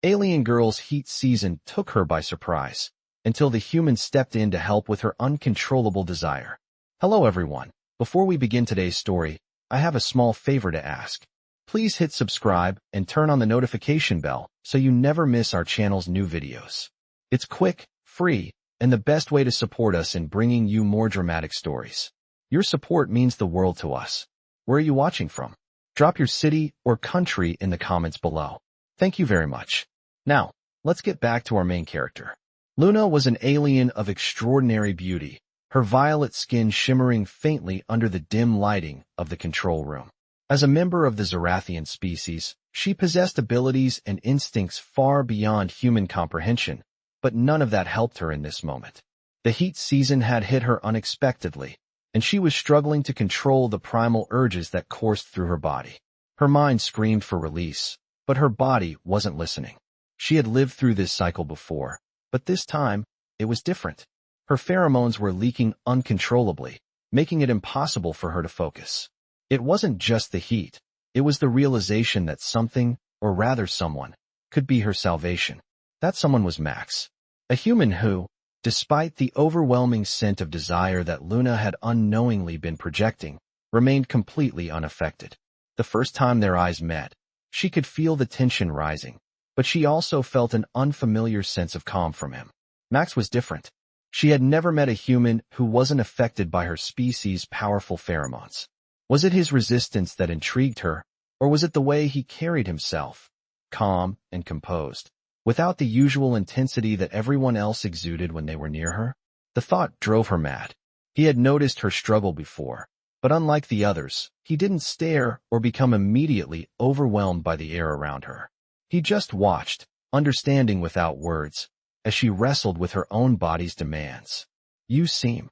Alien Girl's heat season took her by surprise, until the human stepped in to help with her uncontrollable desire. Hello everyone. Before we begin today's story, I have a small favor to ask. Please hit subscribe and turn on the notification bell so you never miss our channel's new videos. It's quick, free, and the best way to support us in bringing you more dramatic stories. Your support means the world to us. Where are you watching from? Drop your city or country in the comments below. Thank you very much. Now, let's get back to our main character. Luna was an alien of extraordinary beauty, her violet skin shimmering faintly under the dim lighting of the control room. As a member of the Zorathian species, she possessed abilities and instincts far beyond human comprehension, but none of that helped her in this moment. The heat season had hit her unexpectedly, and she was struggling to control the primal urges that coursed through her body. Her mind screamed for release, but her body wasn't listening. She had lived through this cycle before, but this time, it was different. Her pheromones were leaking uncontrollably, making it impossible for her to focus. It wasn't just the heat, it was the realization that something, or rather someone, could be her salvation. That someone was Max, a human who, despite the overwhelming scent of desire that Luna had unknowingly been projecting, remained completely unaffected. The first time their eyes met, she could feel the tension rising, but she also felt an unfamiliar sense of calm from him. Max was different. She had never met a human who wasn't affected by her species' powerful pheromones. Was it his resistance that intrigued her, or was it the way he carried himself, calm and composed, without the usual intensity that everyone else exuded when they were near her? The thought drove her mad. He had noticed her struggle before, but unlike the others, he didn't stare or become immediately overwhelmed by the air around her. He just watched, understanding without words, as she wrestled with her own body's demands. "You seem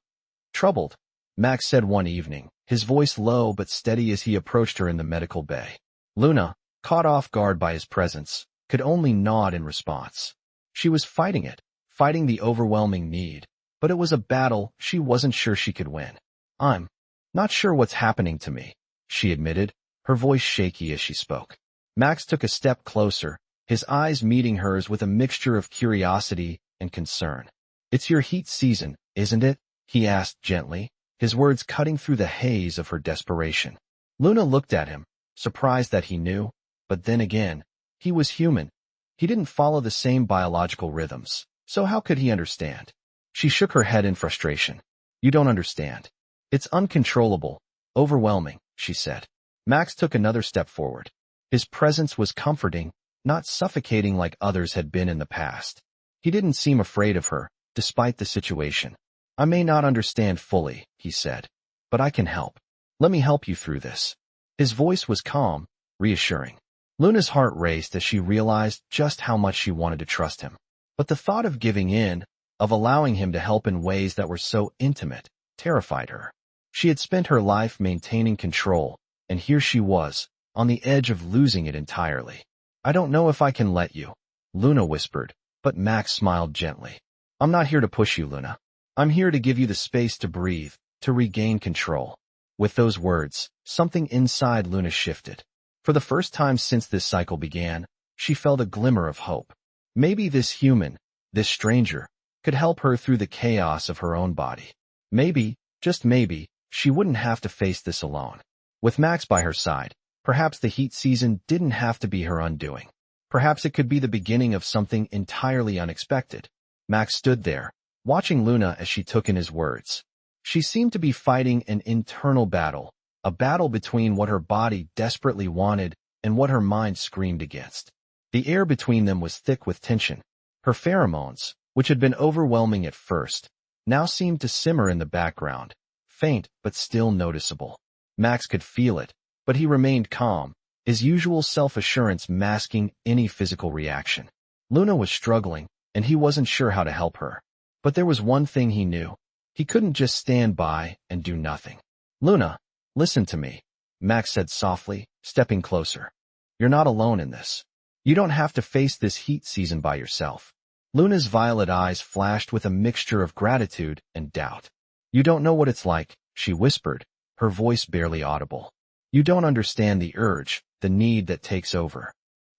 troubled," Max said one evening, his voice low but steady as he approached her in the medical bay. Luna, caught off guard by his presence, could only nod in response. She was fighting fighting the overwhelming need, but it was a battle she wasn't sure she could win. "I'm not sure what's happening to me," she admitted, her voice shaky as she spoke. Max took a step closer, his eyes meeting hers with a mixture of curiosity and concern. "It's your heat season, isn't it?" he asked gently, his words cutting through the haze of her desperation. Luna looked at him, surprised that he knew, but then again, he was human. He didn't follow the same biological rhythms, so how could he understand? She shook her head in frustration. "You don't understand. It's uncontrollable, overwhelming," she said. Max took another step forward. His presence was comforting, not suffocating like others had been in the past. He didn't seem afraid of her, despite the situation. "I may not understand fully," he said, "but I can help. Let me help you through this." His voice was calm, reassuring. Luna's heart raced as she realized just how much she wanted to trust him. But the thought of giving in, of allowing him to help in ways that were so intimate, terrified her. She had spent her life maintaining control, and here she was, on the edge of losing it entirely. "I don't know if I can let you," Luna whispered, but Max smiled gently. "I'm not here to push you, Luna. I'm here to give you the space to breathe, to regain control." With those words, something inside Luna shifted. For the first time since this cycle began, she felt a glimmer of hope. Maybe this human, this stranger, could help her through the chaos of her own body. Maybe, just maybe, she wouldn't have to face this alone. With Max by her side, perhaps the heat season didn't have to be her undoing. Perhaps it could be the beginning of something entirely unexpected. Max stood there, watching Luna as she took in his words. She seemed to be fighting an internal battle, a battle between what her body desperately wanted and what her mind screamed against. The air between them was thick with tension. Her pheromones, which had been overwhelming at first, now seemed to simmer in the background, faint but still noticeable. Max could feel it, but he remained calm, his usual self-assurance masking any physical reaction. Luna was struggling, and he wasn't sure how to help her. But there was one thing he knew. He couldn't just stand by and do nothing. "Luna, listen to me," Max said softly, stepping closer. "You're not alone in this. You don't have to face this heat season by yourself." Luna's violet eyes flashed with a mixture of gratitude and doubt. "You don't know what it's like," she whispered, her voice barely audible. "You don't understand the urge, the need that takes over.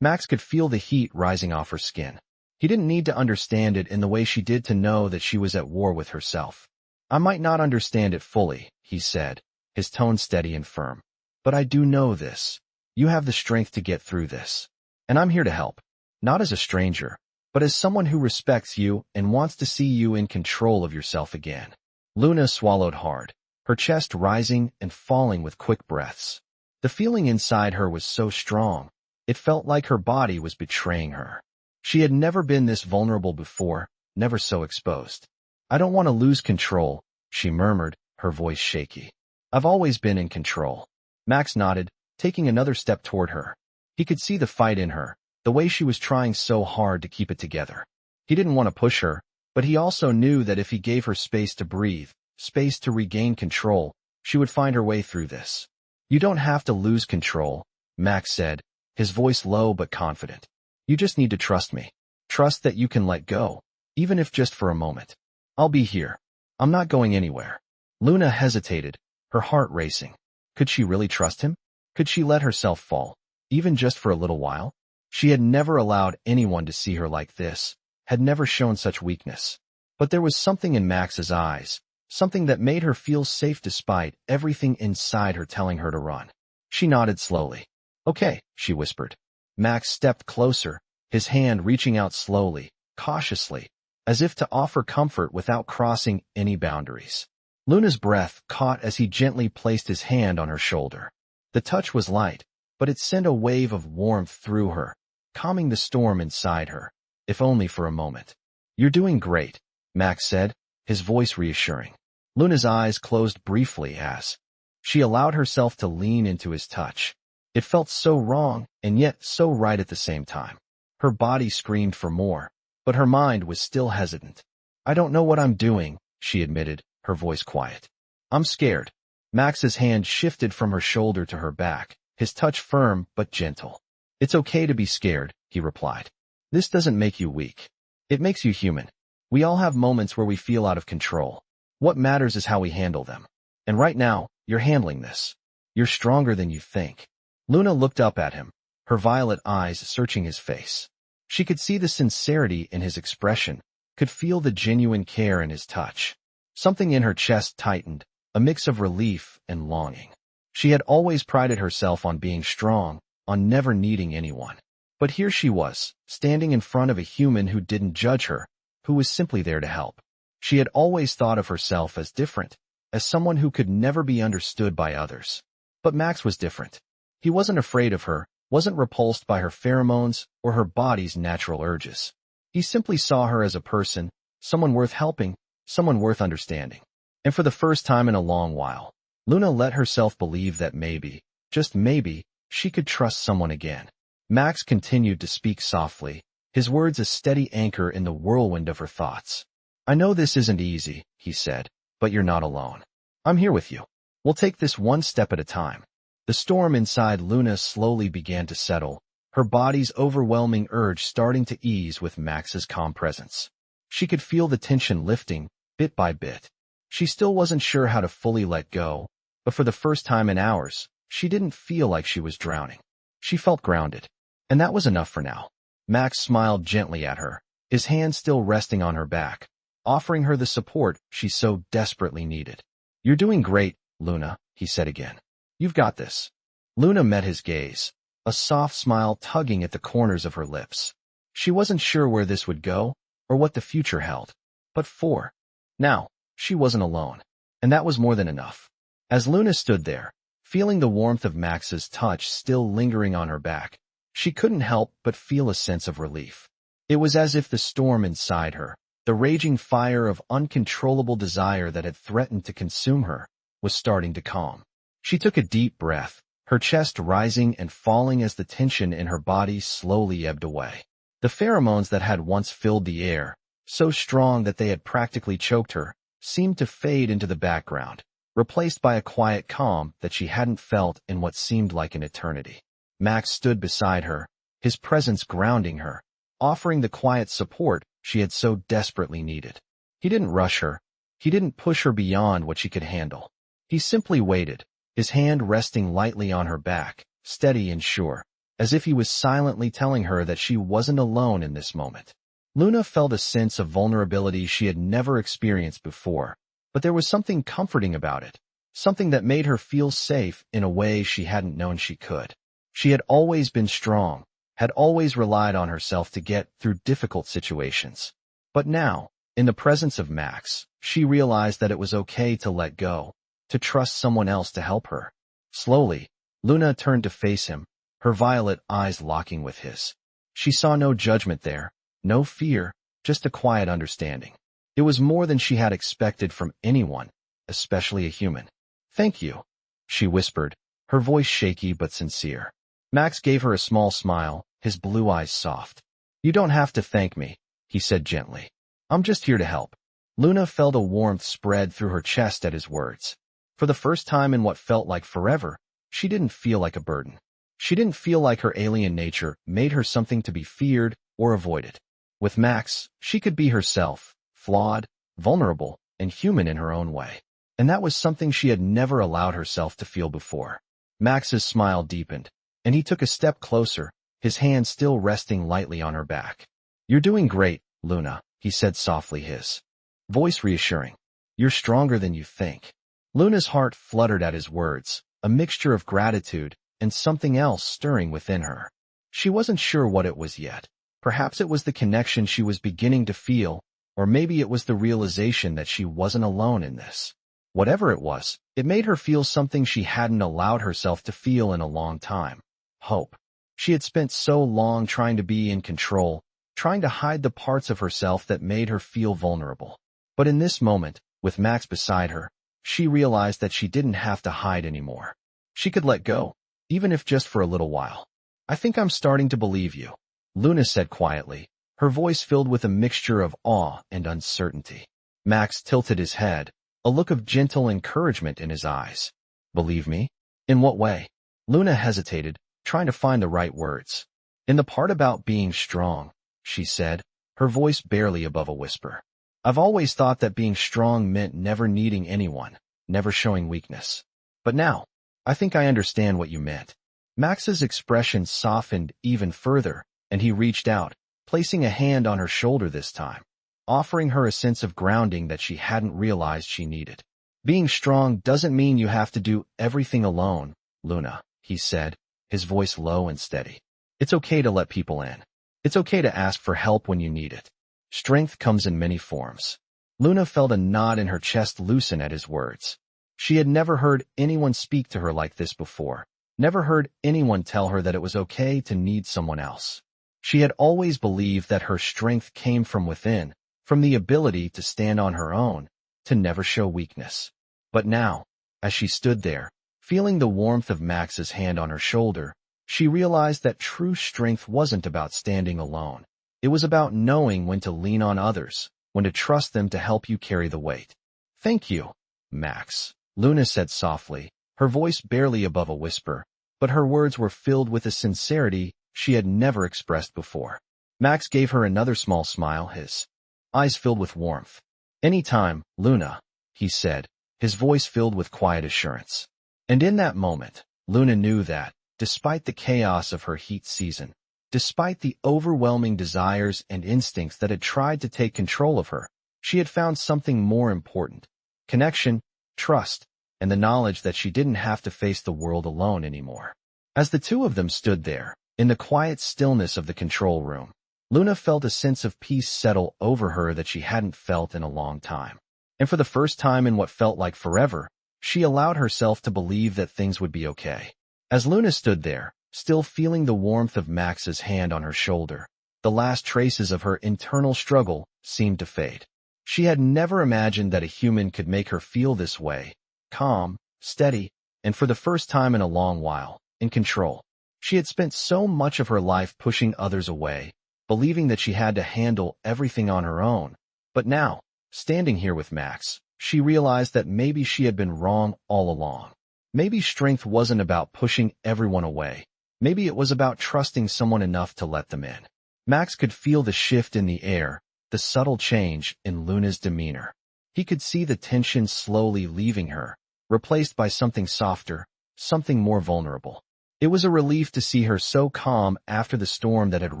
Max could feel the heat rising off her skin. He didn't need to understand it in the way she did to know that she was at war with herself. I might not understand it fully, he said, his tone steady and firm. But I do know this. You have the strength to get through this. And I'm here to help. Not as a stranger, but as someone who respects you and wants to see you in control of yourself again. Luna swallowed hard, her chest rising and falling with quick breaths. The feeling inside her was so strong, it felt like her body was betraying her. She had never been this vulnerable before, never so exposed. I don't want to lose control, she murmured, her voice shaky. I've always been in control. Max nodded, taking another step toward her. He could see the fight in her, the way she was trying so hard to keep it together. He didn't want to push her, but he also knew that if he gave her space to breathe, space to regain control, she would find her way through this. You don't have to lose control, Max said, his voice low but confident. You just need to trust me. Trust that you can let go, even if just for a moment. I'll be here. I'm not going anywhere. Luna hesitated, her heart racing. Could she really trust him? Could she let herself fall, even just for a little while? She had never allowed anyone to see her like this, had never shown such weakness. But there was something in Max's eyes, something that made her feel safe despite everything inside her telling her to run. She nodded slowly. Okay, she whispered. Max stepped closer, his hand reaching out slowly, cautiously, as if to offer comfort without crossing any boundaries. Luna's breath caught as he gently placed his hand on her shoulder. The touch was light, but it sent a wave of warmth through her, calming the storm inside her, if only for a moment. You're doing great, Max said, his voice reassuring. Luna's eyes closed briefly as she allowed herself to lean into his touch. It felt so wrong, and yet so right at the same time. Her body screamed for more, but her mind was still hesitant. I don't know what I'm doing, she admitted, her voice quiet. I'm scared. Max's hand shifted from her shoulder to her back, his touch firm but gentle. It's okay to be scared, he replied. This doesn't make you weak. It makes you human. We all have moments where we feel out of control. What matters is how we handle them. And right now, you're handling this. You're stronger than you think. Luna looked up at him, her violet eyes searching his face. She could see the sincerity in his expression, could feel the genuine care in his touch. Something in her chest tightened, a mix of relief and longing. She had always prided herself on being strong, on never needing anyone. But here she was, standing in front of a human who didn't judge her, who was simply there to help. She had always thought of herself as different, as someone who could never be understood by others. But Max was different. He wasn't afraid of her, wasn't repulsed by her pheromones or her body's natural urges. He simply saw her as a person, someone worth helping, someone worth understanding. And for the first time in a long while, Luna let herself believe that maybe, just maybe, she could trust someone again. Max continued to speak softly, his words a steady anchor in the whirlwind of her thoughts. I know this isn't easy, he said, but you're not alone. I'm here with you. We'll take this one step at a time. The storm inside Luna slowly began to settle, her body's overwhelming urge starting to ease with Max's calm presence. She could feel the tension lifting, bit by bit. She still wasn't sure how to fully let go, but for the first time in hours, she didn't feel like she was drowning. She felt grounded. And that was enough for now. Max smiled gently at her, his hand still resting on her back, offering her the support she so desperately needed. You're doing great, Luna, he said again. You've got this. Luna met his gaze, a soft smile tugging at the corners of her lips. She wasn't sure where this would go, or what the future held. But for now, she wasn't alone. And that was more than enough. As Luna stood there, feeling the warmth of Max's touch still lingering on her back, she couldn't help but feel a sense of relief. It was as if the storm inside her, the raging fire of uncontrollable desire that had threatened to consume her, was starting to calm. She took a deep breath, her chest rising and falling as the tension in her body slowly ebbed away. The pheromones that had once filled the air, so strong that they had practically choked her, seemed to fade into the background, replaced by a quiet calm that she hadn't felt in what seemed like an eternity. Max stood beside her, his presence grounding her, offering the quiet support she had so desperately needed. He didn't rush her. He didn't push her beyond what she could handle. He simply waited, his hand resting lightly on her back, steady and sure. as if he was silently telling her that she wasn't alone in this moment. Luna felt a sense of vulnerability she had never experienced before, but there was something comforting about it, something that made her feel safe in a way she hadn't known she could. She had always been strong, had always relied on herself to get through difficult situations. But now, in the presence of Max, she realized that it was okay to let go, to trust someone else to help her. Slowly, Luna turned to face him, her violet eyes locking with his. She saw no judgment there, no fear, just a quiet understanding. It was more than she had expected from anyone, especially a human. "Thank you," she whispered, her voice shaky but sincere. Max gave her a small smile, his blue eyes soft. "You don't have to thank me," he said gently. "I'm just here to help." Luna felt a warmth spread through her chest at his words. For the first time in what felt like forever, she didn't feel like a burden. She didn't feel like her alien nature made her something to be feared or avoided. With Max, she could be herself, flawed, vulnerable, and human in her own way. And that was something she had never allowed herself to feel before. Max's smile deepened, and he took a step closer, his hand still resting lightly on her back. "You're doing great, Luna," he said softly, his voice reassuring. "You're stronger than you think." Luna's heart fluttered at his words, a mixture of gratitude and something else stirring within her. She wasn't sure what it was yet. Perhaps it was the connection she was beginning to feel, or maybe it was the realization that she wasn't alone in this. Whatever it was, it made her feel something she hadn't allowed herself to feel in a long time. Hope. She had spent so long trying to be in control, trying to hide the parts of herself that made her feel vulnerable. But in this moment, with Max beside her, she realized that she didn't have to hide anymore. She could let go, even if just for a little while. "I think I'm starting to believe you," Luna said quietly, her voice filled with a mixture of awe and uncertainty. Max tilted his head, a look of gentle encouragement in his eyes. "Believe me? In what way?" Luna hesitated, trying to find the right words. "In the part about being strong," she said, her voice barely above a whisper. "I've always thought that being strong meant never needing anyone, never showing weakness. But now, I think I understand what you meant." Max's expression softened even further, and he reached out, placing a hand on her shoulder this time, offering her a sense of grounding that she hadn't realized she needed. "Being strong doesn't mean you have to do everything alone, Luna," he said, his voice low and steady. "It's okay to let people in. It's okay to ask for help when you need it. Strength comes in many forms." Luna felt a knot in her chest loosen at his words. She had never heard anyone speak to her like this before, never heard anyone tell her that it was okay to need someone else. She had always believed that her strength came from within, from the ability to stand on her own, to never show weakness. But now, as she stood there, feeling the warmth of Max's hand on her shoulder, she realized that true strength wasn't about standing alone. It was about knowing when to lean on others, when to trust them to help you carry the weight. "Thank you, Max," Luna said softly, her voice barely above a whisper, but her words were filled with a sincerity she had never expressed before. Max gave her another small smile, his eyes filled with warmth. "Anytime, Luna," he said, his voice filled with quiet assurance. And in that moment, Luna knew that, despite the chaos of her heat season, despite the overwhelming desires and instincts that had tried to take control of her, she had found something more important: connection, trust, and the knowledge that she didn't have to face the world alone anymore. As the two of them stood there, in the quiet stillness of the control room, Luna felt a sense of peace settle over her that she hadn't felt in a long time. And for the first time in what felt like forever, she allowed herself to believe that things would be okay. As Luna stood there, still feeling the warmth of Max's hand on her shoulder, the last traces of her internal struggle seemed to fade. She had never imagined that a human could make her feel this way, calm, steady, and for the first time in a long while, in control. She had spent so much of her life pushing others away, believing that she had to handle everything on her own. But now, standing here with Max, she realized that maybe she had been wrong all along. Maybe strength wasn't about pushing everyone away. Maybe it was about trusting someone enough to let them in. Max could feel the shift in the air, the subtle change in Luna's demeanor. He could see the tension slowly leaving her, replaced by something softer, something more vulnerable. It was a relief to see her so calm after the storm that had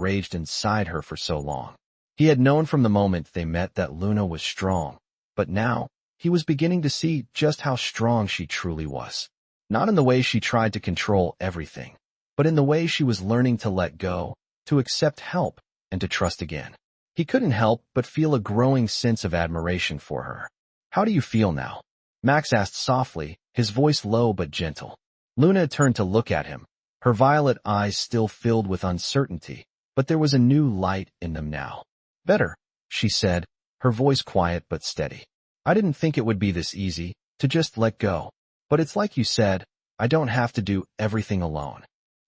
raged inside her for so long. He had known from the moment they met that Luna was strong, but now he was beginning to see just how strong she truly was. Not in the way she tried to control everything, but in the way she was learning to let go, to accept help, and to trust again. He couldn't help but feel a growing sense of admiration for her. "How do you feel now?" Max asked softly, his voice low but gentle. Luna turned to look at him, her violet eyes still filled with uncertainty, but there was a new light in them now. "Better," she said, her voice quiet but steady. "I didn't think it would be this easy, to just let go. But it's like you said, I don't have to do everything alone."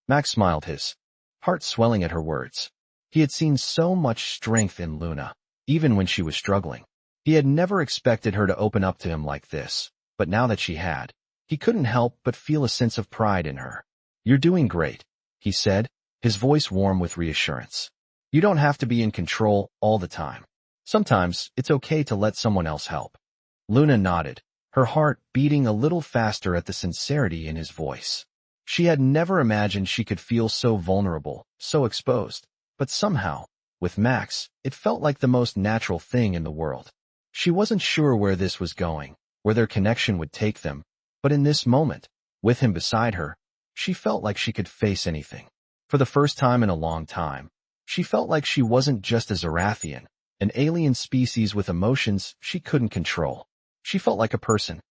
Max smiled, his heart swelling at her words. He had seen so much strength in Luna, even when she was struggling. He had never expected her to open up to him like this, but now that she had, he couldn't help but feel a sense of pride in her. "You're doing great," he said, his voice warm with reassurance. "You don't have to be in control all the time. Sometimes it's okay to let someone else help." Luna nodded, her heart beating a little faster at the sincerity in his voice. She had never imagined she could feel so vulnerable, so exposed, but somehow, with Max, it felt like the most natural thing in the world. She wasn't sure where this was going, where their connection would take them, but in this moment, with him beside her, she felt like she could face anything. For the first time in a long time, she felt like she wasn't just a Zarathian, an alien species with emotions she couldn't control. She felt like a person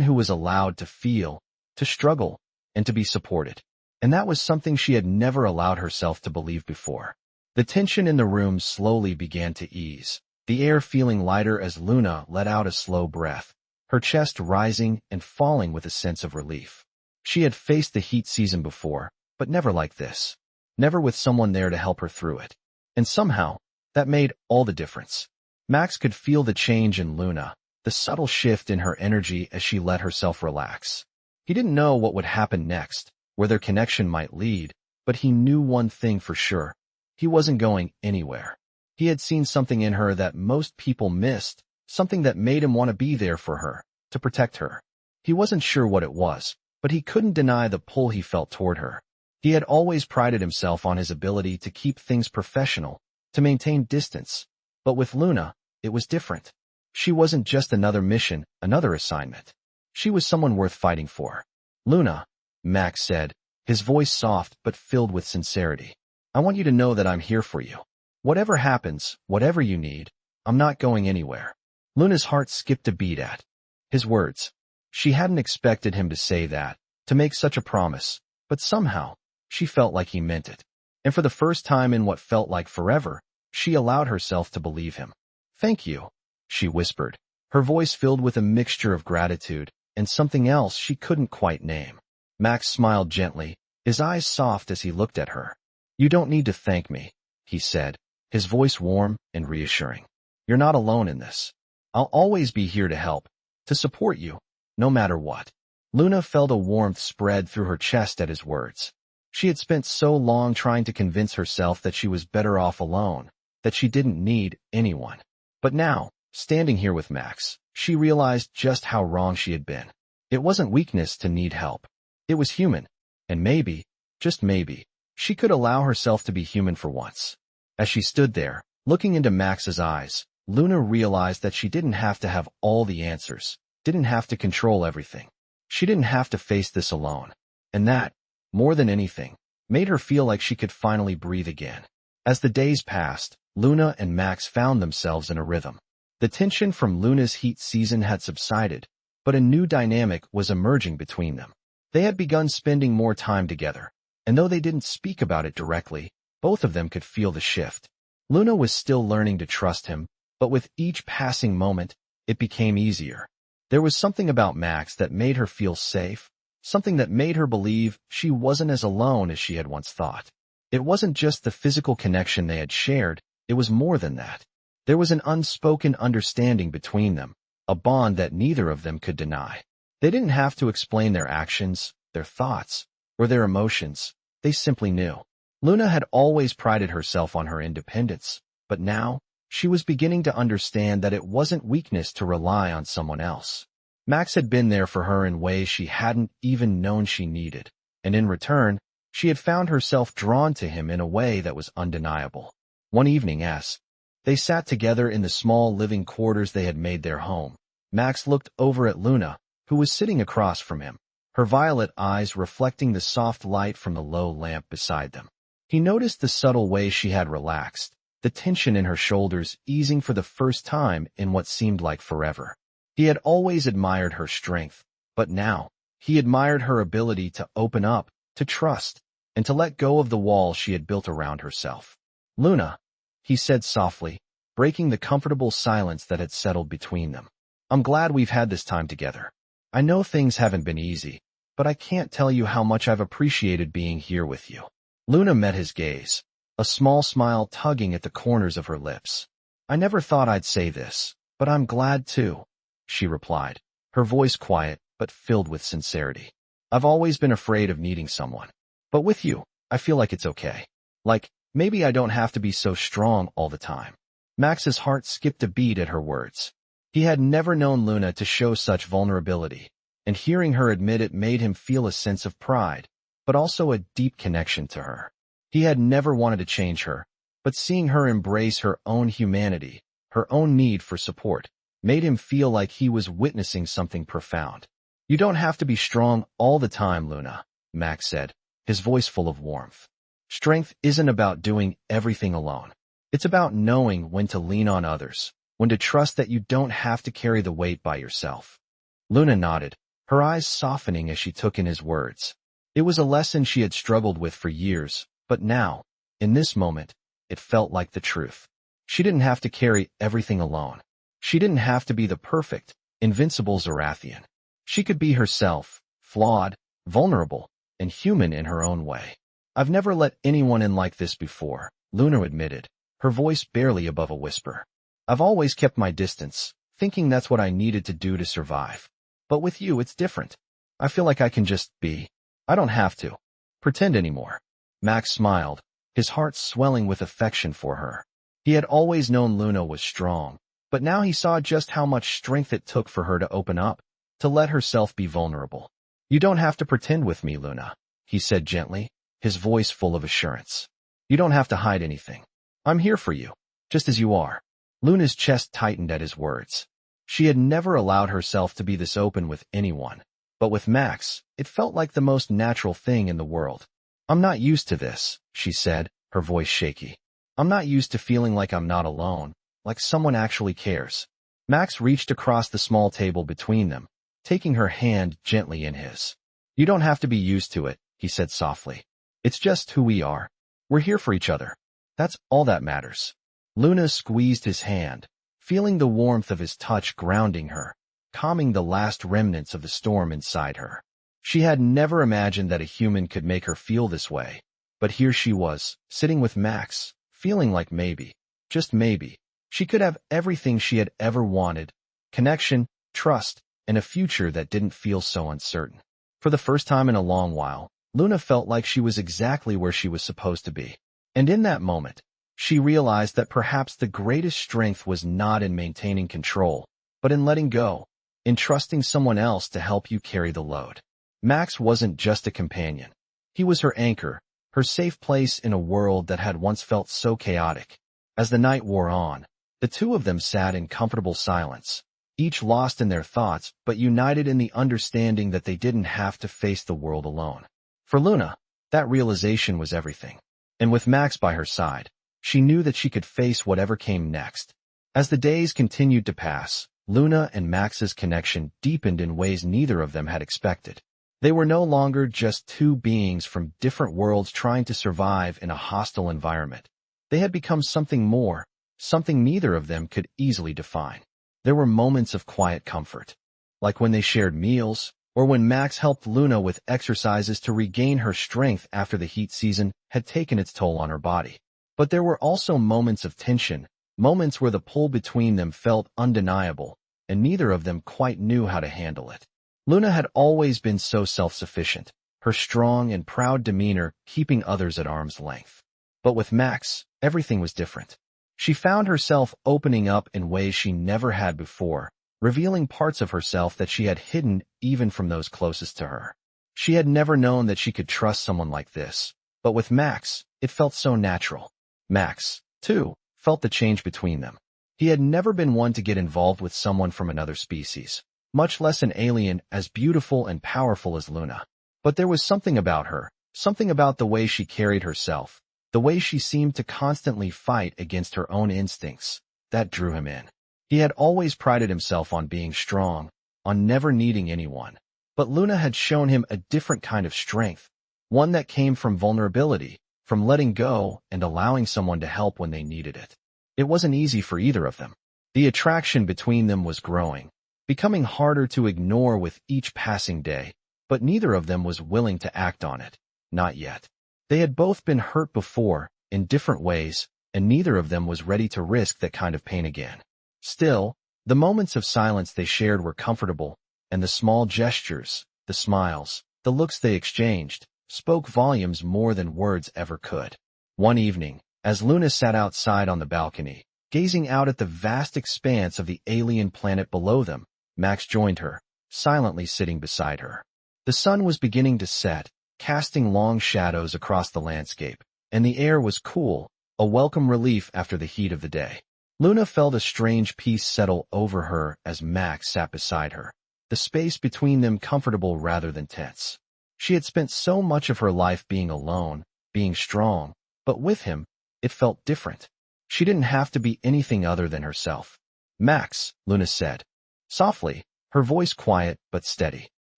who was allowed to feel, to struggle, and to be supported. And that was something she had never allowed herself to believe before. The tension in the room slowly began to ease, the air feeling lighter as Luna let out a slow breath, her chest rising and falling with a sense of relief. She had faced the heat season before, but never like this. Never with someone there to help her through it. And somehow, that made all the difference. Max could feel the change in Luna, the subtle shift in her energy as she let herself relax. He didn't know what would happen next, where their connection might lead, but he knew one thing for sure. He wasn't going anywhere. He had seen something in her that most people missed, something that made him want to be there for her, to protect her. He wasn't sure what it was, but he couldn't deny the pull he felt toward her. He had always prided himself on his ability to keep things professional, to maintain distance. But with Luna, it was different. She wasn't just another mission, another assignment. She was someone worth fighting for. "Luna," Max said, his voice soft but filled with sincerity. "I want you to know that I'm here for you. Whatever happens, whatever you need, I'm not going anywhere." Luna's heart skipped a beat at his words. She hadn't expected him to say that, to make such a promise, but somehow, she felt like he meant it. And for the first time in what felt like forever, she allowed herself to believe him. "Thank you," she whispered, her voice filled with a mixture of gratitude and something else she couldn't quite name. Max smiled gently, his eyes soft as he looked at her. "You don't need to thank me," he said, his voice warm and reassuring. "You're not alone in this. I'll always be here to help, to support you, no matter what." Luna felt a warmth spread through her chest at his words. She had spent so long trying to convince herself that she was better off alone, that she didn't need anyone. But now, standing here with Max, she realized just how wrong she had been. It wasn't weakness to need help. It was human. And maybe, just maybe, she could allow herself to be human for once. As she stood there, looking into Max's eyes, Luna realized that she didn't have to have all the answers, didn't have to control everything. She didn't have to face this alone. And that, more than anything, made her feel like she could finally breathe again. As the days passed, Luna and Max found themselves in a rhythm. The tension from Luna's heat season had subsided, but a new dynamic was emerging between them. They had begun spending more time together, and though they didn't speak about it directly, both of them could feel the shift. Luna was still learning to trust him, but with each passing moment, it became easier. There was something about Max that made her feel safe, something that made her believe she wasn't as alone as she had once thought. It wasn't just the physical connection they had shared, it was more than that. There was an unspoken understanding between them, a bond that neither of them could deny. They didn't have to explain their actions, their thoughts, or their emotions. They simply knew. Luna had always prided herself on her independence, but now, she was beginning to understand that it wasn't weakness to rely on someone else. Max had been there for her in ways she hadn't even known she needed. and in return, she had found herself drawn to him in a way that was undeniable. One evening, as they sat together in the small living quarters they had made their home, Max looked over at Luna, who was sitting across from him, her violet eyes reflecting the soft light from the low lamp beside them. He noticed the subtle way she had relaxed, the tension in her shoulders easing for the first time in what seemed like forever. He had always admired her strength, but now, he admired her ability to open up, to trust, and to let go of the wall she had built around herself. "Luna," he said softly, breaking the comfortable silence that had settled between them. "I'm glad we've had this time together. I know things haven't been easy, but I can't tell you how much I've appreciated being here with you." Luna met his gaze, a small smile tugging at the corners of her lips. "I never thought I'd say this, but I'm glad too," she replied, her voice quiet but filled with sincerity. "I've always been afraid of needing someone. But with you, I feel like it's okay. Like, maybe I don't have to be so strong all the time." Max's heart skipped a beat at her words. He had never known Luna to show such vulnerability, and hearing her admit it made him feel a sense of pride, but also a deep connection to her. He had never wanted to change her, but seeing her embrace her own humanity, her own need for support, made him feel like he was witnessing something profound. "You don't have to be strong all the time, Luna," Max said, his voice full of warmth. "Strength isn't about doing everything alone. It's about knowing when to lean on others, when to trust that you don't have to carry the weight by yourself." Luna nodded, her eyes softening as she took in his words. It was a lesson she had struggled with for years, but now, in this moment, it felt like the truth. She didn't have to carry everything alone. She didn't have to be the perfect, invincible Zarathian. She could be herself, flawed, vulnerable, and human in her own way. "I've never let anyone in like this before," Luna admitted, her voice barely above a whisper. "I've always kept my distance, thinking that's what I needed to do to survive. But with you, it's different. I feel like I can just be. I don't have to pretend anymore." Max smiled, his heart swelling with affection for her. He had always known Luna was strong, but now he saw just how much strength it took for her to open up, to let herself be vulnerable. "You don't have to pretend with me, Luna," he said gently, his voice full of assurance. "You don't have to hide anything. I'm here for you, just as you are." Luna's chest tightened at his words. She had never allowed herself to be this open with anyone, but with Max, it felt like the most natural thing in the world. "I'm not used to this," she said, her voice shaky. "I'm not used to feeling like I'm not alone, like someone actually cares." Max reached across the small table between them, taking her hand gently in his. "You don't have to be used to it," he said softly. "It's just who we are. We're here for each other. That's all that matters." Luna squeezed his hand, feeling the warmth of his touch grounding her, calming the last remnants of the storm inside her. She had never imagined that a human could make her feel this way, but here she was, sitting with Max, feeling like maybe, just maybe, she could have everything she had ever wanted: connection, trust, and a future that didn't feel so uncertain. For the first time in a long while, Luna felt like she was exactly where she was supposed to be. And in that moment, she realized that perhaps the greatest strength was not in maintaining control, but in letting go, in trusting someone else to help you carry the load. Max wasn't just a companion. He was her anchor, her safe place in a world that had once felt so chaotic. As the night wore on, the two of them sat in comfortable silence, each lost in their thoughts but united in the understanding that they didn't have to face the world alone. For Luna, that realization was everything. And with Max by her side, she knew that she could face whatever came next. As the days continued to pass, Luna and Max's connection deepened in ways neither of them had expected. They were no longer just two beings from different worlds trying to survive in a hostile environment. They had become something more, something neither of them could easily define. There were moments of quiet comfort, like when they shared meals, or when Max helped Luna with exercises to regain her strength after the heat season had taken its toll on her body. But there were also moments of tension, moments where the pull between them felt undeniable, and neither of them quite knew how to handle it. Luna had always been so self-sufficient, her strong and proud demeanor keeping others at arm's length. But with Max, everything was different. She found herself opening up in ways she never had before, revealing parts of herself that she had hidden even from those closest to her. She had never known that she could trust someone like this, but with Max, it felt so natural. Max, too, felt the change between them. He had never been one to get involved with someone from another species, much less an alien as beautiful and powerful as Luna. But there was something about her, something about the way she carried herself, the way she seemed to constantly fight against her own instincts, that drew him in. He had always prided himself on being strong, on never needing anyone. But Luna had shown him a different kind of strength, one that came from vulnerability, from letting go and allowing someone to help when they needed it. It wasn't easy for either of them. The attraction between them was growing, becoming harder to ignore with each passing day, but neither of them was willing to act on it. Not yet. They had both been hurt before, in different ways, and neither of them was ready to risk that kind of pain again. Still, the moments of silence they shared were comfortable, and the small gestures, the smiles, the looks they exchanged, spoke volumes more than words ever could. One evening, as Luna sat outside on the balcony, gazing out at the vast expanse of the alien planet below them, Max joined her, silently sitting beside her. The sun was beginning to set, casting long shadows across the landscape, and the air was cool, a welcome relief after the heat of the day. Luna felt a strange peace settle over her as Max sat beside her, the space between them comfortable rather than tense. She had spent so much of her life being alone, being strong, but with him, it felt different. She didn't have to be anything other than herself. Max, Luna said, softly, her voice quiet but steady.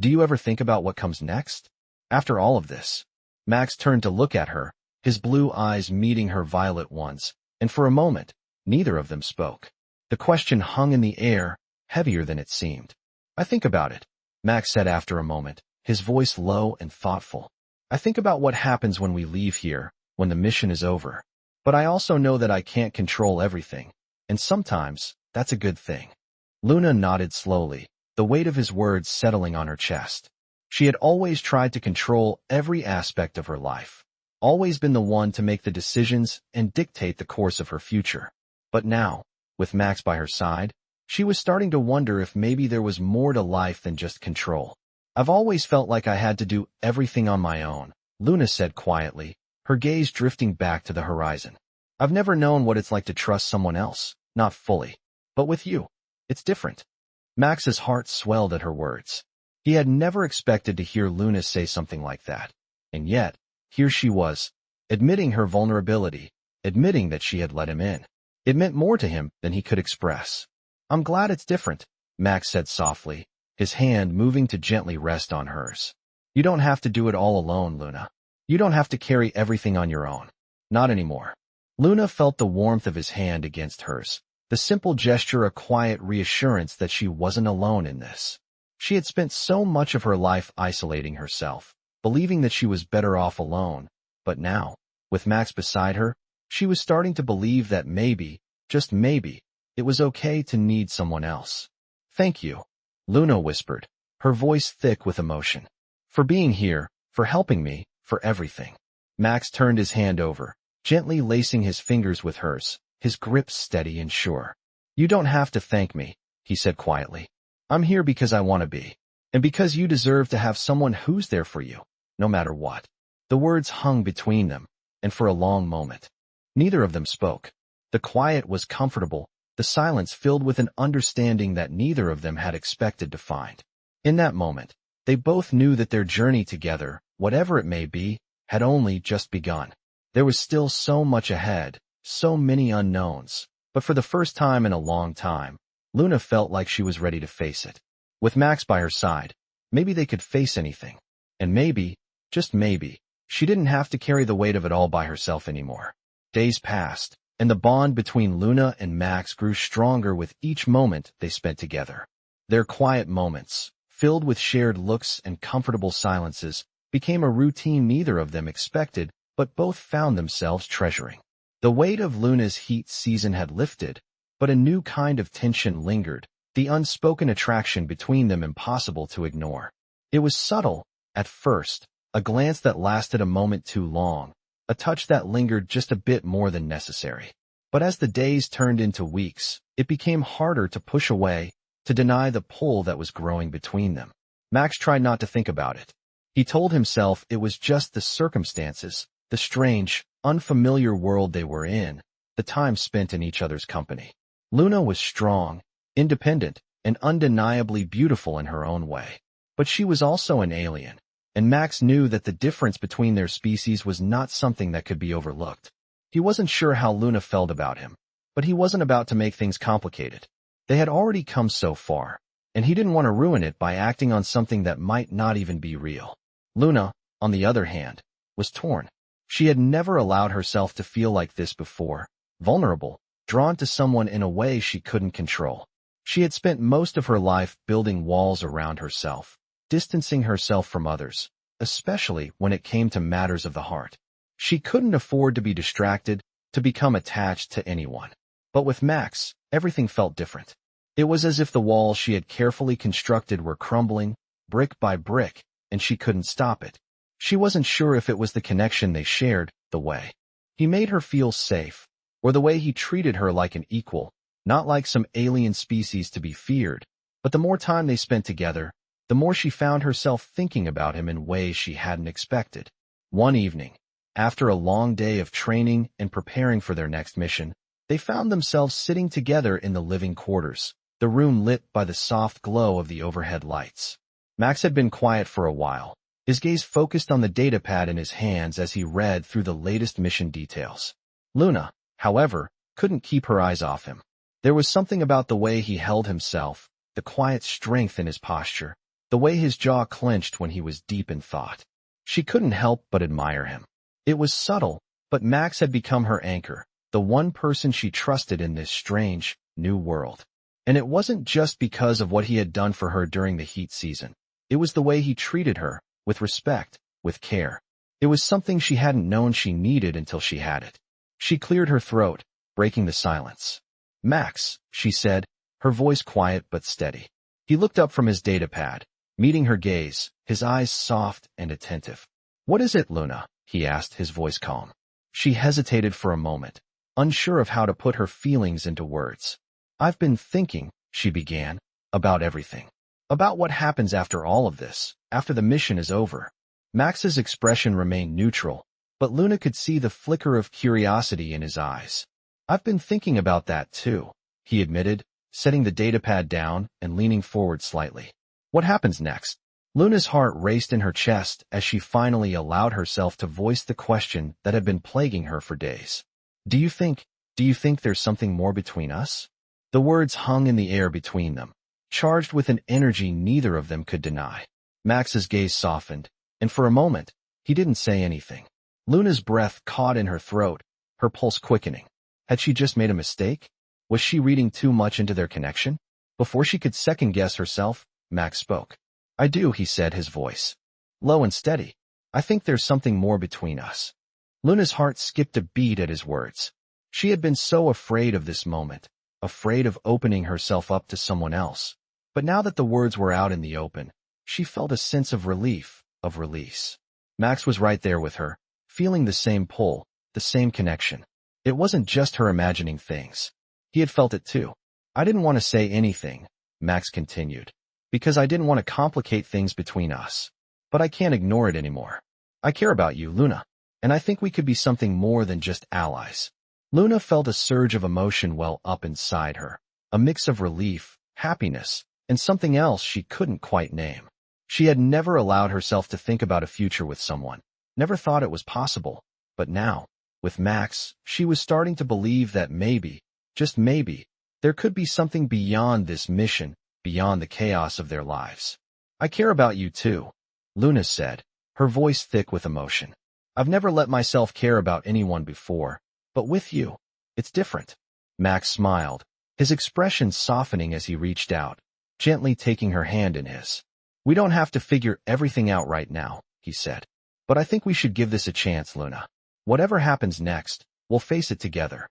Do you ever think about what comes next? After all of this? Max turned to look at her, his blue eyes meeting her violet ones, and for a moment, neither of them spoke. The question hung in the air, heavier than it seemed. I think about it, Max said after a moment, his voice low and thoughtful. I think about what happens when we leave here, when the mission is over. But I also know that I can't control everything, and sometimes, that's a good thing. Luna nodded slowly, the weight of his words settling on her chest. She had always tried to control every aspect of her life, always been the one to make the decisions and dictate the course of her future. But now, with Max by her side, she was starting to wonder if maybe there was more to life than just control. I've always felt like I had to do everything on my own, Luna said quietly, her gaze drifting back to the horizon. I've never known what it's like to trust someone else, not fully. But with you, it's different. Max's heart swelled at her words. He had never expected to hear Luna say something like that. And yet, here she was, admitting her vulnerability, admitting that she had let him in. It meant more to him than he could express. I'm glad it's different, Max said softly, his hand moving to gently rest on hers. You don't have to do it all alone, Luna. You don't have to carry everything on your own. Not anymore. Luna felt the warmth of his hand against hers, the simple gesture a quiet reassurance that she wasn't alone in this. She had spent so much of her life isolating herself, believing that she was better off alone, but now, with Max beside her, she was starting to believe that maybe, just maybe, it was okay to need someone else. Thank you, Luna whispered, her voice thick with emotion. For being here, for helping me, for everything. Max turned his hand over, gently lacing his fingers with hers, his grip steady and sure. You don't have to thank me, he said quietly. I'm here because I want to be, and because you deserve to have someone who's there for you, no matter what. The words hung between them, and for a long moment, neither of them spoke. The quiet was comfortable, the silence filled with an understanding that neither of them had expected to find. In that moment, they both knew that their journey together, whatever it may be, had only just begun. There was still so much ahead, so many unknowns, but for the first time in a long time, Luna felt like she was ready to face it. With Max by her side, maybe they could face anything. And maybe, just maybe, she didn't have to carry the weight of it all by herself anymore. Days passed, and the bond between Luna and Max grew stronger with each moment they spent together. Their quiet moments, filled with shared looks and comfortable silences, became a routine neither of them expected, but both found themselves treasuring. The weight of Luna's heat season had lifted, but a new kind of tension lingered, the unspoken attraction between them impossible to ignore. It was subtle, at first, a glance that lasted a moment too long, a touch that lingered just a bit more than necessary. But as the days turned into weeks, it became harder to push away, to deny the pull that was growing between them. Max tried not to think about it. He told himself it was just the circumstances, the strange, unfamiliar world they were in, the time spent in each other's company. Luna was strong, independent, and undeniably beautiful in her own way. But she was also an alien, and Max knew that the difference between their species was not something that could be overlooked. He wasn't sure how Luna felt about him, but he wasn't about to make things complicated. They had already come so far, and he didn't want to ruin it by acting on something that might not even be real. Luna, on the other hand, was torn. She had never allowed herself to feel like this before, vulnerable, drawn to someone in a way she couldn't control. She had spent most of her life building walls around herself, distancing herself from others, especially when it came to matters of the heart. She couldn't afford to be distracted, to become attached to anyone. But with Max, everything felt different. It was as if the walls she had carefully constructed were crumbling, brick by brick, and she couldn't stop it. She wasn't sure if it was the connection they shared, the way he made her feel safe, or the way he treated her like an equal, not like some alien species to be feared. But the more time they spent together, the more she found herself thinking about him in ways she hadn't expected. One evening, after a long day of training and preparing for their next mission, they found themselves sitting together in the living quarters, the room lit by the soft glow of the overhead lights. Max had been quiet for a while, his gaze focused on the datapad in his hands as he read through the latest mission details. Luna, however, couldn't keep her eyes off him. There was something about the way he held himself, the quiet strength in his posture, the way his jaw clenched when he was deep in thought. She couldn't help but admire him. It was subtle, but Max had become her anchor, the one person she trusted in this strange, new world. And it wasn't just because of what he had done for her during the heat season. It was the way he treated her, with respect, with care. It was something she hadn't known she needed until she had it. She cleared her throat, breaking the silence. "Max," she said, her voice quiet but steady. He looked up from his datapad, meeting her gaze, his eyes soft and attentive. "What is it, Luna?" he asked, his voice calm. She hesitated for a moment, unsure of how to put her feelings into words. "I've been thinking," she began, "about everything. About what happens after all of this, after the mission is over." Max's expression remained neutral, but Luna could see the flicker of curiosity in his eyes. "I've been thinking about that too," he admitted, setting the datapad down and leaning forward slightly. "What happens next?" Luna's heart raced in her chest as she finally allowed herself to voice the question that had been plaguing her for days. Do you think there's something more between us?" The words hung in the air between them, charged with an energy neither of them could deny. Max's gaze softened, and for a moment, he didn't say anything. Luna's breath caught in her throat, her pulse quickening. Had she just made a mistake? Was she reading too much into their connection? Before she could second-guess herself, Max spoke. "I do," he said, his voice low and steady. "I think there's something more between us." Luna's heart skipped a beat at his words. She had been so afraid of this moment, afraid of opening herself up to someone else. But now that the words were out in the open, she felt a sense of relief, of release. Max was right there with her, feeling the same pull, the same connection. It wasn't just her imagining things. He had felt it too. "I didn't want to say anything," Max continued, "because I didn't want to complicate things between us. But I can't ignore it anymore. I care about you, Luna, and I think we could be something more than just allies." Luna felt a surge of emotion well up inside her, a mix of relief, happiness, and something else she couldn't quite name. She had never allowed herself to think about a future with someone, never thought it was possible, but now, with Max, she was starting to believe that maybe, just maybe, there could be something beyond this mission, beyond the chaos of their lives. "I care about you too," Luna said, her voice thick with emotion. "I've never let myself care about anyone before, but with you, it's different." Max smiled, his expression softening as he reached out, gently taking her hand in his. "We don't have to figure everything out right now," he said. "But I think we should give this a chance, Luna. Whatever happens next, we'll face it together."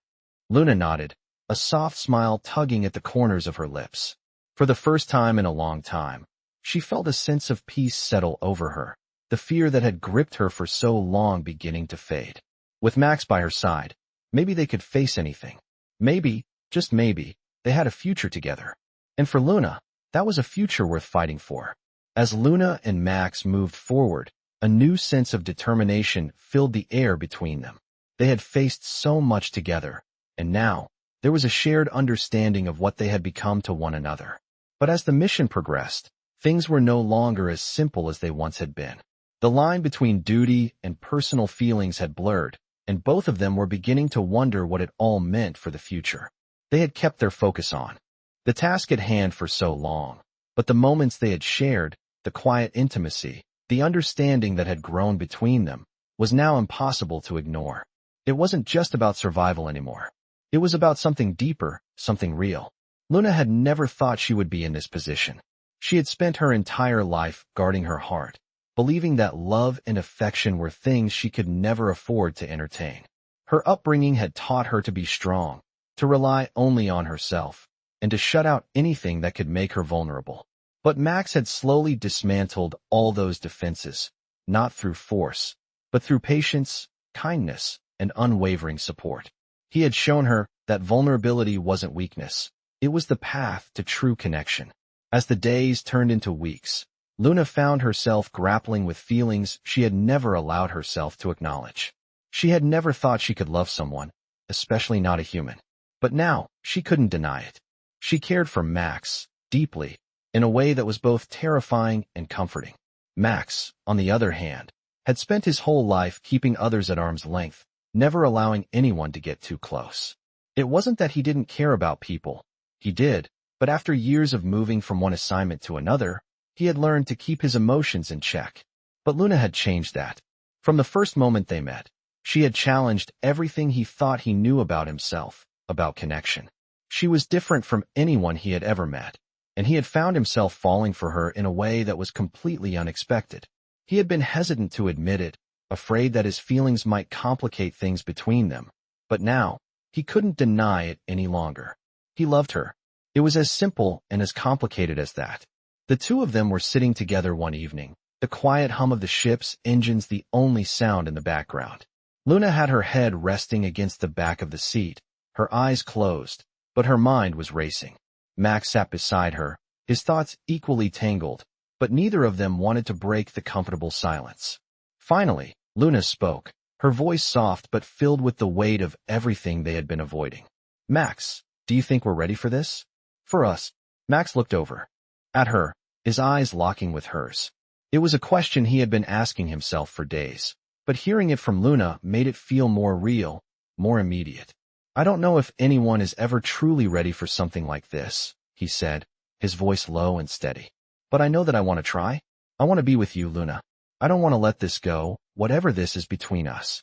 Luna nodded, a soft smile tugging at the corners of her lips. For the first time in a long time, she felt a sense of peace settle over her, the fear that had gripped her for so long beginning to fade. With Max by her side, maybe they could face anything. Maybe, just maybe, they had a future together. And for Luna, that was a future worth fighting for. As Luna and Max moved forward, a new sense of determination filled the air between them. They had faced so much together, and now, there was a shared understanding of what they had become to one another. But as the mission progressed, things were no longer as simple as they once had been. The line between duty and personal feelings had blurred, and both of them were beginning to wonder what it all meant for the future. They had kept their focus on the task at hand for so long, but the moments they had shared, the quiet intimacy, the understanding that had grown between them, was now impossible to ignore. It wasn't just about survival anymore. It was about something deeper, something real. Luna had never thought she would be in this position. She had spent her entire life guarding her heart, believing that love and affection were things she could never afford to entertain. Her upbringing had taught her to be strong, to rely only on herself, and to shut out anything that could make her vulnerable. But Max had slowly dismantled all those defenses, not through force, but through patience, kindness, and unwavering support. He had shown her that vulnerability wasn't weakness. It was the path to true connection. As the days turned into weeks, Luna found herself grappling with feelings she had never allowed herself to acknowledge. She had never thought she could love someone, especially not a human. But now, she couldn't deny it. She cared for Max, deeply, in a way that was both terrifying and comforting. Max, on the other hand, had spent his whole life keeping others at arm's length, never allowing anyone to get too close. It wasn't that he didn't care about people. He did, but after years of moving from one assignment to another, he had learned to keep his emotions in check. But Luna had changed that. From the first moment they met, she had challenged everything he thought he knew about himself, about connection. She was different from anyone he had ever met, and he had found himself falling for her in a way that was completely unexpected. He had been hesitant to admit it, afraid that his feelings might complicate things between them, but now, he couldn't deny it any longer. He loved her. It was as simple and as complicated as that. The two of them were sitting together one evening, the quiet hum of the ship's engines the only sound in the background. Luna had her head resting against the back of the seat, her eyes closed, but her mind was racing. Max sat beside her, his thoughts equally tangled, but neither of them wanted to break the comfortable silence. Finally, Luna spoke, her voice soft but filled with the weight of everything they had been avoiding. "Max, do you think we're ready for this?" "For us." Max looked over at her, his eyes locking with hers. It was a question he had been asking himself for days, but hearing it from Luna made it feel more real, more immediate. "I don't know if anyone is ever truly ready for something like this," he said, his voice low and steady. "But I know that I want to try. I want to be with you, Luna. I don't want to let this go, whatever this is between us."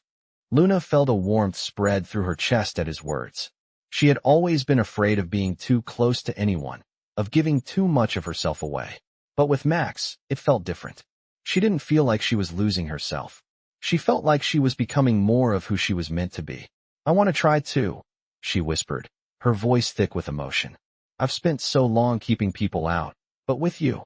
Luna felt a warmth spread through her chest at his words. She had always been afraid of being too close to anyone, of giving too much of herself away. But with Max, it felt different. She didn't feel like she was losing herself. She felt like she was becoming more of who she was meant to be. "I want to try too," she whispered, her voice thick with emotion. "I've spent so long keeping people out, but with you,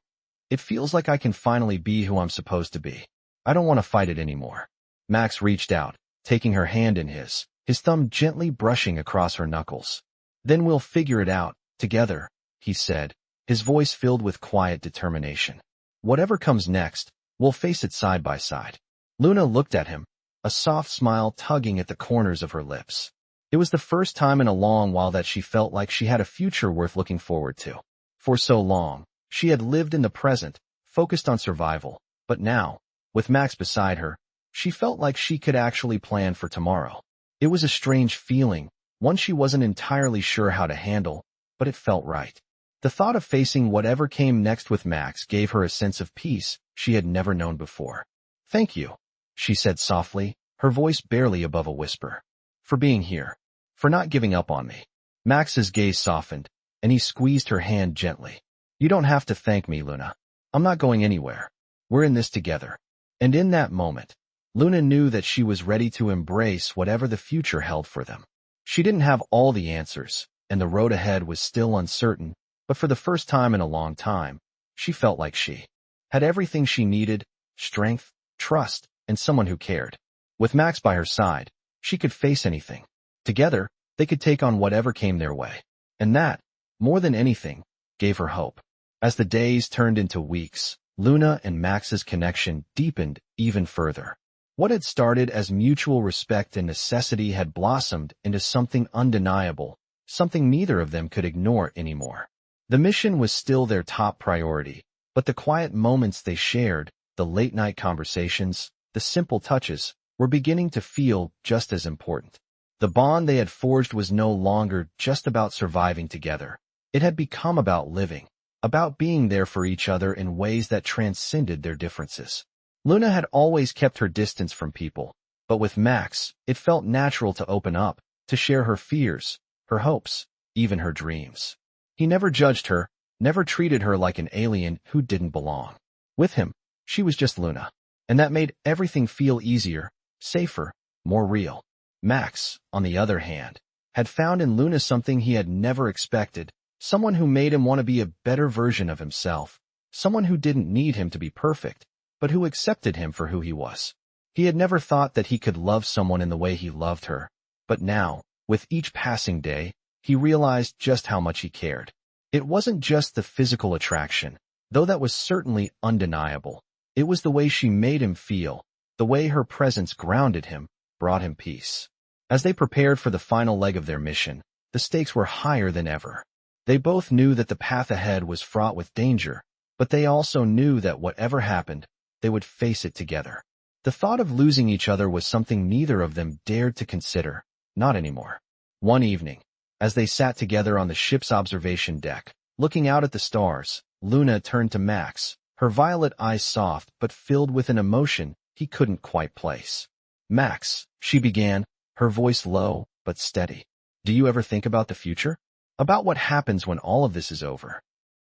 it feels like I can finally be who I'm supposed to be. I don't want to fight it anymore." Max reached out, taking her hand in his thumb gently brushing across her knuckles. "Then we'll figure it out, together," he said, his voice filled with quiet determination. "Whatever comes next, we'll face it side by side." Luna looked at him, a soft smile tugging at the corners of her lips. It was the first time in a long while that she felt like she had a future worth looking forward to. For so long, she had lived in the present, focused on survival, but now, with Max beside her, she felt like she could actually plan for tomorrow. It was a strange feeling, one she wasn't entirely sure how to handle, but it felt right. The thought of facing whatever came next with Max gave her a sense of peace she had never known before. "Thank you," she said softly, her voice barely above a whisper. "For being here. For not giving up on me." Max's gaze softened, and he squeezed her hand gently. "You don't have to thank me, Luna. I'm not going anywhere. We're in this together." And in that moment, Luna knew that she was ready to embrace whatever the future held for them. She didn't have all the answers, and the road ahead was still uncertain, but for the first time in a long time, she felt like she had everything she needed: strength, trust, and someone who cared. With Max by her side, she could face anything. Together, they could take on whatever came their way. And that, more than anything, gave her hope. As the days turned into weeks, Luna and Max's connection deepened even further. What had started as mutual respect and necessity had blossomed into something undeniable, something neither of them could ignore anymore. The mission was still their top priority, but the quiet moments they shared, the late-night conversations, the simple touches, were beginning to feel just as important. The bond they had forged was no longer just about surviving together. It had become about living, about being there for each other in ways that transcended their differences. Luna had always kept her distance from people, but with Max, it felt natural to open up, to share her fears, her hopes, even her dreams. He never judged her, never treated her like an alien who didn't belong. With him, she was just Luna, and that made everything feel easier, safer, more real. Max, on the other hand, had found in Luna something he had never expected, someone who made him want to be a better version of himself, someone who didn't need him to be perfect, but who accepted him for who he was. He had never thought that he could love someone in the way he loved her, but now, with each passing day, he realized just how much he cared. It wasn't just the physical attraction, though that was certainly undeniable. It was the way she made him feel, the way her presence grounded him, brought him peace. As they prepared for the final leg of their mission, the stakes were higher than ever. They both knew that the path ahead was fraught with danger, but they also knew that whatever happened, they would face it together. The thought of losing each other was something neither of them dared to consider, not anymore. One evening, as they sat together on the ship's observation deck, looking out at the stars, Luna turned to Max, her violet eyes soft but filled with an emotion he couldn't quite place. "Max," she began, her voice low but steady. "Do you ever think about the future? About what happens when all of this is over?"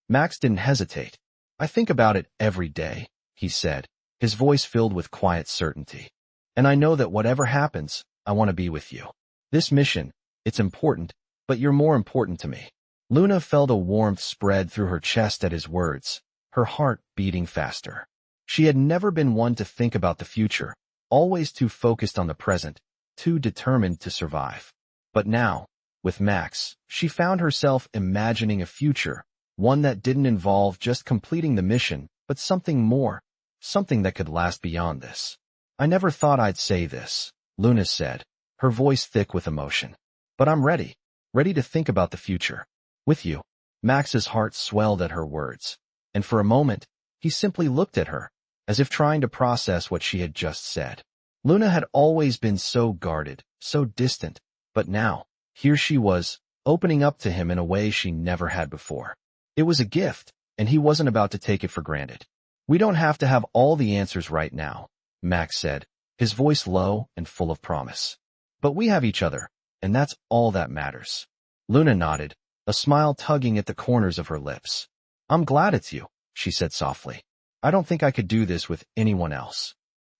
Max didn't hesitate. "I think about it every day," he said, his voice filled with quiet certainty. "And I know that whatever happens, I want to be with you. This mission, it's important, but you're more important to me." Luna felt a warmth spread through her chest at his words, her heart beating faster. She had never been one to think about the future, always too focused on the present, too determined to survive. But now, with Max, she found herself imagining a future, one that didn't involve just completing the mission, but something more, something that could last beyond this. "I never thought I'd say this," Luna said, her voice thick with emotion. "But I'm ready to think about the future. With you." Max's heart swelled at her words, and for a moment, he simply looked at her, as if trying to process what she had just said. Luna had always been so guarded, so distant, but now, here she was, opening up to him in a way she never had before. It was a gift, and he wasn't about to take it for granted. "We don't have to have all the answers right now," Max said, his voice low and full of promise. "But we have each other, and that's all that matters." Luna nodded, a smile tugging at the corners of her lips. "I'm glad it's you," she said softly. "I don't think I could do this with anyone else."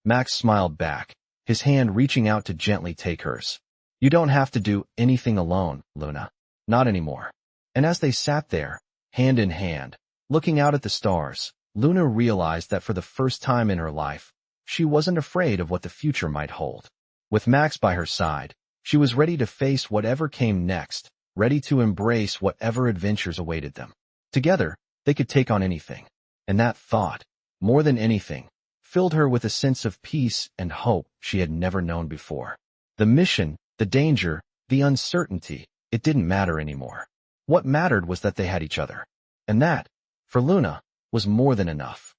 Max smiled back, his hand reaching out to gently take hers. "You don't have to do anything alone, Luna. Not anymore." And as they sat there, hand in hand, looking out at the stars, Luna realized that for the first time in her life, she wasn't afraid of what the future might hold. With Max by her side, she was ready to face whatever came next, ready to embrace whatever adventures awaited them. Together, they could take on anything. And that thought, more than anything, filled her with a sense of peace and hope she had never known before. The mission, the danger, the uncertainty, it didn't matter anymore. What mattered was that they had each other. And that, for Luna, was more than enough.